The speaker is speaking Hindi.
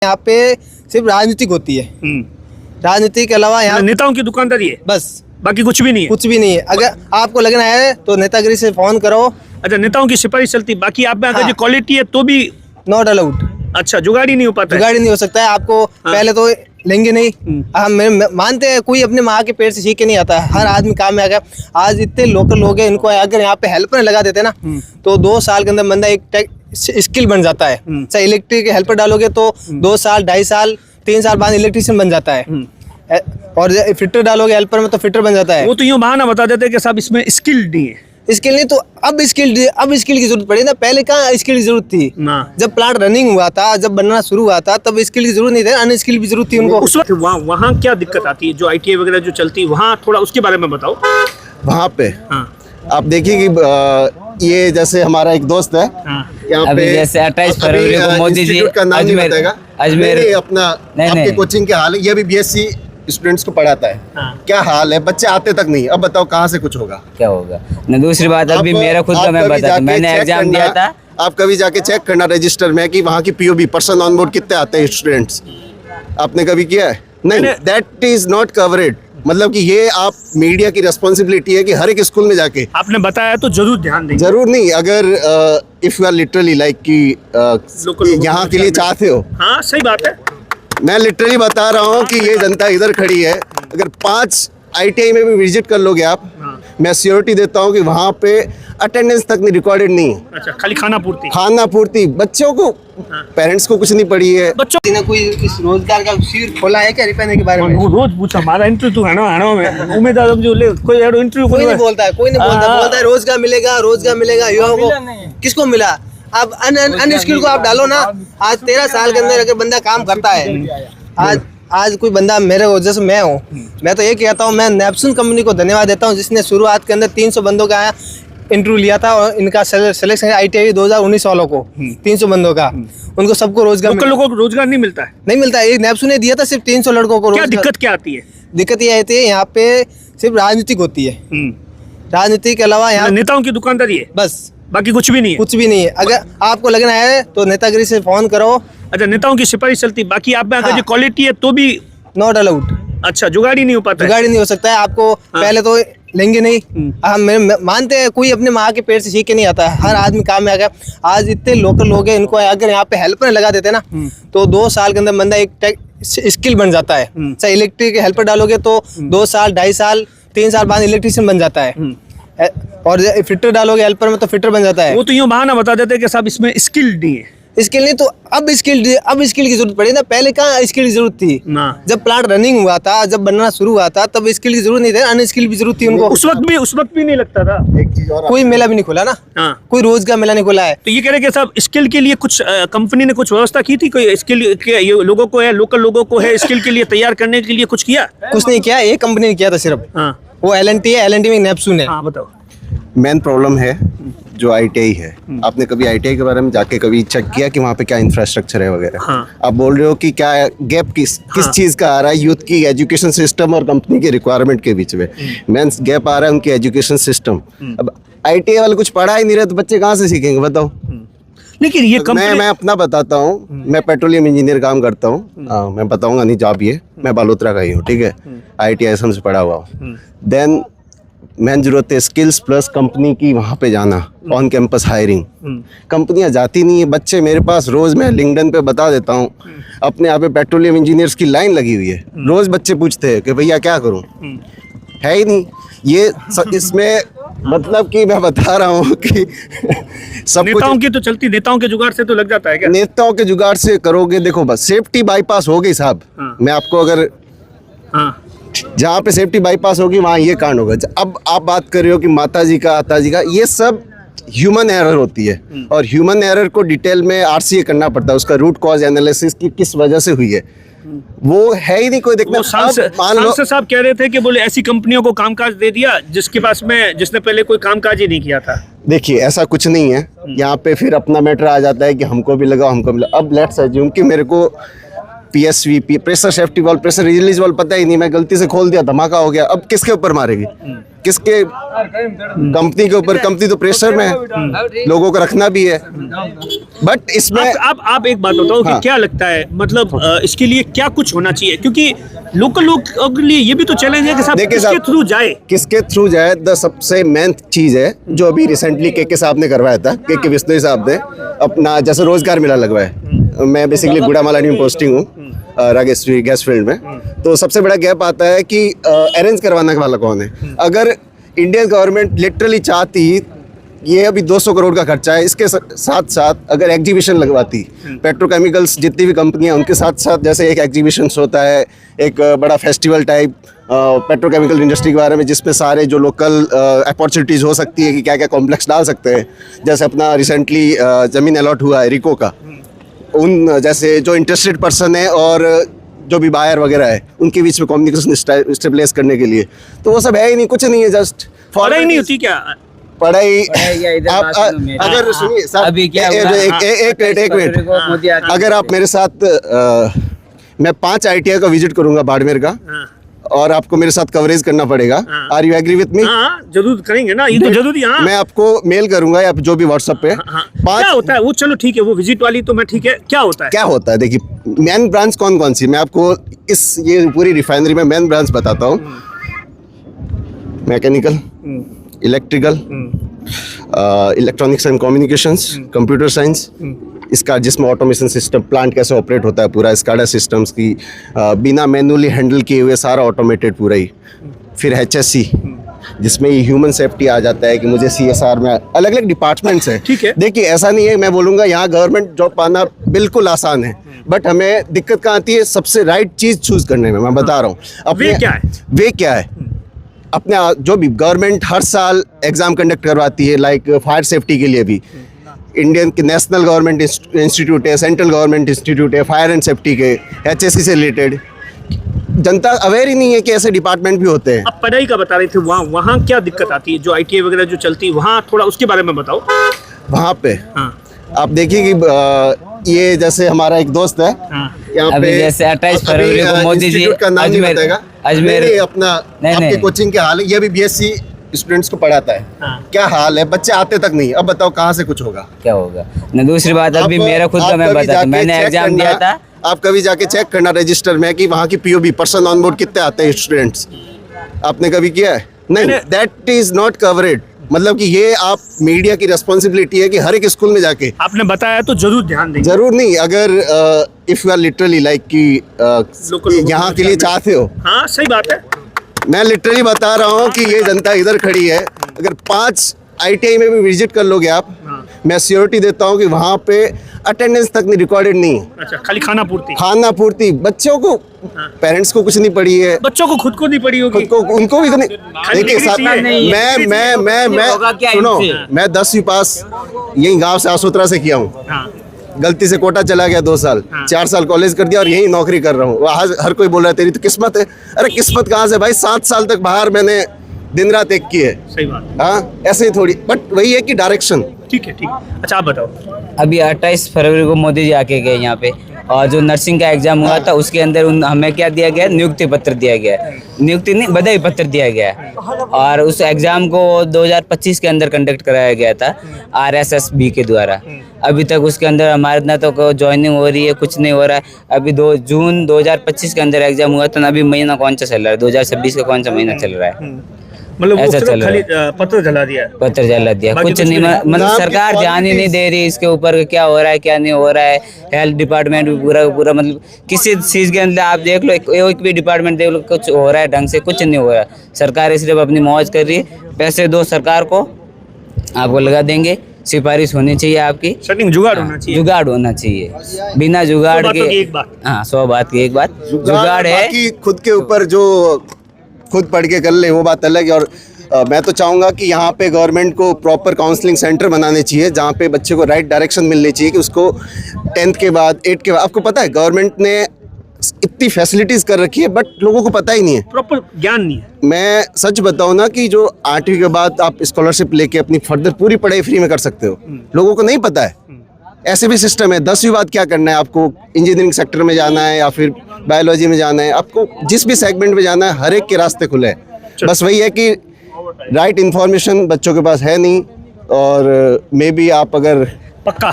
यहाँ पे सिर्फ राजनीतिक होती है। राजनीति के अलावा यहाँ नेताओं की दुकानदारी है बस, बाकी कुछ भी नहीं है। कुछ भी नहीं है। अगर आपको लगना है तो नेतागिरी से फोन करो। अच्छा, नेताओं की सिफारिश चलती, बाकी आप में अगर हाँ। जो क्वालिटी है तो भी नॉट अलाउड। अच्छा, जुगाड़ी नहीं हो पाता है। जुगाड़ी नहीं हो सकता है। आपको पहले तो लेंगे नहीं। हम मानते हैं कोई अपने माँ के पेट से सीख के नहीं आता है। हर आदमी काम में आ गया। आज इतने लोकल लोग हैं, इनको अगर यहाँ पे हेल्पर लगा देते ना तो 2 साल के अंदर बंदा एक स्किल बन जाता है। चाहे इलेक्ट्रिक के हेल्पर डालोगे तो 2 साल 2.5 साल 3 साल बाद इलेक्ट्रिशियन बन जाता है। और फिटर डालोगे हेल्पर में तो फिटर बन जाता है। वो तो यूँ बहाना बता देते हैं कि साहब इसमें स्किल नहीं है। स्किल नहीं तो अब स्किल की जरूरत पड़ी ना। पहले कहाँ स्किल की जरूरत थी? जब प्लांट रनिंग हुआ था, जब बनना शुरू हुआ था, तब स्किल की जरूरत नहीं थी, अनस्किल की जरूरत थी उनको। उस वक्त वहाँ क्या दिक्कत आती है? जो ITI वगैरह जो चलती है वहाँ, थोड़ा उसके बारे में बताओ। वहाँ पे आप देखिए कि ये जैसे हमारा एक दोस्त है यहाँ पे, जैसे 28 फरवरी को मोदी जी का नाम नहीं बताएगा, अजमेर अपना आपके कोचिंग के हाल है, ये भी BSc स्टूडेंट्स को पढ़ाता है। क्या हाल है? बच्चे आते तक नहीं। अब बताओ कहाँ से कुछ होगा? क्या होगा ना। दूसरी बात अभी मेरा खुद का मैं बता, मैंने एग्जाम दिया था। आप कभी जाके चेक करना रजिस्टर में कि वहाँ की POB पर्सन ऑन बोर्ड कितने आते हैं स्टूडेंट्स। आपने कभी किया है? नहीं, दैट इज नॉट कवरेड। मतलब कि ये आप मीडिया की रिस्पॉन्सिबिलिटी है कि हर एक स्कूल में जाके आपने बताया तो जरूर ध्यान देंगे। जरूर नहीं, अगर if you are literally like कि यहाँ के लिए चाहते हो। हाँ, सही बात है। मैं लिटरली बता रहा हूँ कि ये जनता इधर खड़ी है। अगर 5 ITI में भी विजिट कर लोगे आप, मैं श्योरिटी देता हूँ कि वहाँ पे अटेंडेंस तक नहीं रिकॉर्डेड नहीं है। अच्छा, खाली खाना पूर्ति बच्चों को, पेरेंट्स को कुछ नहीं पड़ी है। बच्चों ने कोई इस रोजगार का शिविर खोला है क्या रिपेयर के बारे में? वो रोज पूछा हमारा इंटरव्यू हानो में उम्मीद जो ले कोई इंटरव्यू कोई नहीं बोलता है। बोलता है रोजगार मिलेगा युवाओं को। किसको मिला? आप अनस्किल को आप डालो ना। आज 13 साल के अंदर अगर बंदा काम करता है, आज कोई बंदा मेरे को, जैसे मैं हूँ, मैं तो ये कहता हूँ, मैं नेपसून कंपनी को धन्यवाद देता हूँ जिसने शुरुआत के अंदर 300 बंदों का इंटरव्यू लिया था और इनका सिलेक्शन ITI 2019 वालों को 300 बंदों का, उनको सबको रोजगार। लोगों को रोजगार नहीं मिलता है। नहीं मिलता है। नेपसून ने दिया था सिर्फ 300 लड़कों को। क्या दिक्कत क्या आती है? दिक्कत ये आती है यहाँ पे सिर्फ राजनीतिक होती है। राजनीति के अलावा यहाँ नेताओं की दुकानदारी है बस, बाकी कुछ भी नहीं है। कुछ भी नहीं है। अगर आपको लगना है तो नेतागिरी से फोन करो। अच्छा, नेताओं की सिफारिश चलती, बाकी आप में अगर जो क्वालिटी है तो भी नॉट अलाउड। अच्छा, जुगाड़ी नहीं हो पाता है। जुगाड़ी नहीं हो सकता है। आपको पहले तो लेंगे नहीं। हम मानते हैं कोई अपने माँ के पेट से सीख के नहीं आता है। हर आदमी काम में आ गया। आज इतने लोकल लोग हैं, इनको अगर यहाँ पे हेल्पर लगा देते ना तो 2 साल के अंदर बंदा एक स्किल बन जाता है। चाहे इलेक्ट्रिक के हेल्पर डालोगे तो 2 साल 2.5 साल 3 साल बाद इलेक्ट्रिशियन बन जाता है। और फिटर डालोगे हेल्पर में तो फिटर बन जाता है। वो तो यूँ बहाना बता देते हैं कि साहब इसमें स्किल नहीं है। स्किल नहीं तो अब स्किल की जरूरत पड़ी ना। पहले कहाँ स्किल की जरूरत थी? जब प्लांट रनिंग हुआ था, जब बनना शुरू हुआ था, तब स्किल की जरूरत नहीं थी, अनस्किल की जरूरत थी उनको। उस वक्त भी नहीं लगता था। एक चीज और, कोई मेला भी नहीं खोला ना। कोई रोजगार मेला नहीं खोला है। तो ये कह रहे कि साहब स्किल के लिए कुछ कंपनी ने कुछ व्यवस्था की थी? कोई स्किल के लोगों को है, लोकल लोगों को है, स्किल के लिए तैयार करने के लिए कुछ किया? कुछ नहीं किया। एक कंपनी ने किया था सिर्फ। वो L&T है। L&T में नेपसून है। हाँ, बताओ। मेन प्रॉब्लम है जो ITI है। आपने कभी ITI के बारे में जाके कभी चेक किया कि वहाँ पे क्या इंफ्रास्ट्रक्चर है वगैरह? आप बोल रहे हो कि क्या गैप किस चीज़ का आ रहा है? यूथ की एजुकेशन सिस्टम और कंपनी के रिक्वायरमेंट के बीच में मेन गैप आ रहा है, उनकी एजुकेशन सिस्टम। अब ITI वाले कुछ पढ़ा ही नहीं रहे तो बच्चे कहाँ से सीखेंगे बताओ? लेकिन ये मैं अपना बताता हूँ। मैं पेट्रोलियम इंजीनियर काम करता हूँ। मैं बताऊँगा नहीं जॉब ये, मैं बालोतरा का ही हूँ, ठीक है। ITI असम से पढ़ा हुआ हूँ। देन मेन जरूरत है स्किल्स प्लस कंपनी की वहाँ पे जाना, ऑन कैंपस हायरिंग। कंपनियाँ जाती नहीं है। बच्चे मेरे पास रोज, मैं लिंक्डइन पे बता देता हूँ, अपने यहाँ पे पेट्रोलियम इंजीनियर्स की लाइन लगी हुई है। रोज बच्चे पूछते हैं कि भैया क्या करूँ, है ही नहीं ये इसमें। मतलब कि मैं बता रहा हूँ कि सब नेताओं की तो चलती, नेताओं के जुगाड़ से तो लग जाता है क्या? नेताओं के जुगाड़ से करोगे, देखो बस सेफ्टी बाईपास हो गई साहब। मैं आपको अगर जहाँ पे सेफ्टी बाईपास होगी वहाँ ये कांड होगा। अब आप बात कर रहे हो कि माताजी का, आताजी का, ये सब ह्यूमन एरर होती है और ह्यूमन एरर को डिटेल में RCA करना पड़ता है। उसका रूट कॉज एनालिसिस की किस वजह से हुई है वो है ही नहीं कोई देखना। सांसद साहब कह रहे थे कि बोले ऐसी कंपनियों को कामकाज दे दिया जिसने पहले कोई कामकाज ही नहीं किया था। देखिए ऐसा कुछ नहीं है। यहाँ पे फिर अपना मैटर आ जाता है कि हमको भी लगा, हमको भी लगा। अब लेट्स अज्यूम कि मेरे को PSV pressure safety valve, pressure release valve पता ही नहीं, मैं गलती से खोल दिया, धमाका हो गया। अब किसके ऊपर मारेगी? किसके? कंपनी के ऊपर। कंपनी तो प्रेशर में है, लोगों को रखना भी है। बट इसमें आप एक बात बताओ कि हाँ। क्या लगता है, मतलब इसके लिए क्या कुछ होना चाहिए, क्योंकि लोकल लोगों के लिए ये भी तो चैलेंज है कि साहब देखिए किसके साहब, थ्रू जाए। किसके थ्रू जाए, द सबसे मेन चीज है जो अभी रिसेंटली के साहब ने करवाया था, के बिश्नोई साहब ने अपना जैसे रोजगार मेला लगवाया। मैं बेसिकली गुड़ामालानी में पोस्टिंग हूँ, रागेश्वरी गैस फील्ड में। तो सबसे बड़ा गैप आता है कि अरेंज करवाने वाला कौन है। अगर इंडियन गवर्नमेंट लिटरली चाहती, ये अभी 200 करोड़ का खर्चा है, इसके साथ साथ अगर एग्जीबिशन लगवाती, पेट्रोकेमिकल्स जितनी भी कंपनियां उनके साथ साथ, जैसे एक एग्जीबिशन होता है, एक बड़ा फेस्टिवल टाइप पेट्रोकेमिकल इंडस्ट्री के बारे में, जिसपे सारे जो लोकल अपॉर्चुनिटीज़ हो सकती है कि क्या क्या कॉम्प्लेक्स डाल सकते हैं। जैसे अपना रिसेंटली ज़मीन अलॉट हुआ है रिको का, उन जैसे जो इंटरेस्टेड पर्सन है और जो भी बायर वगैरह है उनके बीच में कम्युनिकेशन स्टेबलाइज करने के लिए। तो वो सब है ही नहीं, कुछ नहीं है, जस्ट पढ़ाई नहीं होती क्या? पढ़ाई। इधर आप बात सुनो मेरी। अगर सुनिए साहब, अभी क्या एक हुआ? मिनट, अगर आप मेरे साथ मैं 5 ITI का विजिट करूंगा बाड़मेर का, और आपको मेरे साथ कवरेज करना पड़ेगा। Are you agree with me? हाँ, जरूर करेंगे ना, ये तो जरूरी। हाँ, मैं आपको मेल करूंगा या जो भी व्हाट्सएप पे। हाँ। क्या होता है वो? चलो ठीक है, वो विजिट वाली तो मैं ठीक है, क्या होता है? क्या होता है, देखिए मेन ब्रांच कौन कौन सी, मैं आपको ये पूरी रिफाइनरी में मेन ब्रांच बताता हूँ। Mechanical, electrical, electronics and communications, computer science, इसका जिसमें ऑटोमेशन सिस्टम, प्लांट कैसे ऑपरेट होता है पूरा, स्काडा सिस्टम्स की बिना मैनुअली हैंडल किए हुए सारा ऑटोमेटेड पूरा ही। फिर HSC, जिसमें ये ह्यूमन सेफ्टी आ जाता है कि मुझे CSR में अलग अलग डिपार्टमेंट्स हैं। ठीक है। देखिए ऐसा नहीं है, मैं बोलूँगा यहाँ गवर्नमेंट जॉब पाना बिल्कुल आसान है, बट हमें दिक्कत कहाँ आती है, सबसे राइट चीज़ चूज करने में। मैं बता रहा हूँ वे क्या है? वे क्या है, अपने जो भी गवर्नमेंट हर साल एग्जाम कंडक्ट करवाती है, लाइक फायर सेफ्टी के लिए भी इंडियन की नेशनल गवर्नमेंट इंस्टीट्यूट है, सेंट्रल गवर्नमेंट इंस्टीट्यूट है फायर एंड सेफ्टी के, HSC से रिलेटेड। जनता अवेयर ही नहीं है कि ऐसे डिपार्टमेंट भी होते हैं। अब पढ़ाई का बता रहे थे, वहाँ क्या दिक्कत आती है? जो ITI वगैरह जो चलती है वहाँ, थोड़ा उसके बारे में बताओ। वहाँ पे हाँ, आप देखिए कि ये जैसे हमारा एक दोस्त है हाँ। यहाँ अभी पे, जैसे 28 फरवरी को मोदी जी इंस्टीट्यूट का नाम नहीं अजमेर- बताएगा, अजमेर- नहीं, अपना नहीं, आपके नहीं। कोचिंग के हाल है, ये भी BSc स्टूडेंट्स को पढ़ाता है। हाँ। क्या हाल है, बच्चे आते तक नहीं। अब बताओ कहाँ से कुछ होगा? क्या होगा ना? दूसरी बात, अभी मेरा खुद का मैं बता, मैंने एग्जाम दिया था। आप कभी जाके चेक करना रजिस्टर में कि वहाँ की POB, पर्सन ऑन बोर्ड, कितने आते हैं स्टूडेंट्स। आपने कभी किया है? नहीं, दैट इज नॉट कवरेड। मतलब कि ये आप मीडिया की रिस्पॉन्सिबिलिटी है कि हर एक स्कूल में जाके, आपने बताया तो जरूर ध्यान देंगे। जरूर नहीं, अगर if you are literally like कि लोगों यहाँ को के लिए चाहते हो, हाँ, सही बात है। मैं लिटरली बता रहा हूँ कि ये जनता इधर खड़ी है, अगर 5 ITI में भी विजिट कर लोगे आप, मैं श्योरिटी देता हूँ कि वहाँ पे अटेंडेंस तक नहीं रिकॉर्डेड नहीं है। अच्छा, खाली खाना पूर्ति। खाना पूर्ति, बच्चों को, पेरेंट्स को कुछ नहीं पड़ी है, बच्चों को खुद को नहीं पड़ी होगी। खुद को उनको भी नहीं। देखिए डिग्री साहब, चाहिए। मैं होगा क्या सुनो, इनसे? मैं 10वीं पास यही गांव से आसोतरा से किया हूँ। हाँ, गलती से कोटा चला गया 2 साल, 4 साल कॉलेज कर दिया और यही नौकरी कर रहा हूँ। वहाँ हर कोई बोल रहा है तेरी तो किस्मत है। अरे किस्मत कहाँ से भाई, 7 साल तक बाहर मैंने दिन रात एक की है। सही बात है। हाँ, ऐसे ही थोड़ी, बट वही है कि डायरेक्शन। ठीक है, ठीक। अच्छा, आप बताओ। अभी 28 फरवरी को मोदी जी आके गए यहाँ पे, और जो नर्सिंग का एग्जाम हुआ था उसके अंदर हमें क्या दिया गया? नियुक्ति पत्र दिया गया है। नियुक्ति नहीं, बधाई पत्र दिया गया है। और उस एग्जाम को 2025 के अंदर कंडक्ट कराया गया था RSSB के द्वारा। अभी तक उसके अंदर हमारे ना तो ज्वाइनिंग हो रही है, कुछ नहीं हो रहा है। अभी 2 जून 2025 के अंदर एग्जाम हुआ था ना, अभी महीना कौन सा चल रहा है? 2026 का कौन सा महीना चल रहा है? मतलब वो ऐसा सिर्फ चल रहा खाली है। पत्र जला दिया है। पत्र जला दिया, बाकी कुछ कुछ नहीं। नहीं। मतलब नाम की सरकार ध्यान ही नहीं दे रही इसके ऊपर कि क्या हो रहा है क्या नहीं हो रहा है। हेल्थ डिपार्टमेंट भी पूरा मतलब किसी चीज़ के अंदर आप देख लो, एक भी डिपार्टमेंट देख लो, कुछ हो रहा है ढंग से? कुछ नहीं हो रहा। सरकार सिर्फ अपनी मौज कर रही है। पैसे दो सरकार को, आपको लगा देंगे। सिफारिश होनी चाहिए आपकी, सेटिंग जुगाड़ होना चाहिए। जुगाड़ होना चाहिए। बिना जुगाड़ 100 बातों के की एक बात। हाँ, 100 बात की एक बात जुगाड़ है। बाकी खुद के ऊपर जो खुद पढ़ के कर ले वो बात अलग है। और मैं तो चाहूँगा कि यहाँ पे गवर्नमेंट को प्रॉपर काउंसलिंग सेंटर बनाने चाहिए, जहाँ पे बच्चे को राइट डायरेक्शन मिलनी चाहिए कि उसको 10th के बाद 8th के बाद। आपको पता है गवर्नमेंट ने इतनी फैसिलिटीज़ कर रखी है, बट लोगों को पता ही नहीं है। प्रॉपर ज्ञान नहीं है। मैं सच बताऊँ ना कि जो 8वीं के बाद आप स्कॉलरशिप लेके अपनी फर्दर पूरी पढ़ाई फ्री में कर सकते हो, लोगों को नहीं पता है। ऐसे भी सिस्टम है, 10वीं बाद क्या करना है आपको, इंजीनियरिंग सेक्टर में जाना है या फिर बायोलॉजी में जाना है, आपको जिस भी सेगमेंट में जाना है हर एक के रास्ते खुले हैं। बस वही है कि राइट इन्फॉर्मेशन बच्चों के पास है नहीं, और मे बी आप अगर पक्का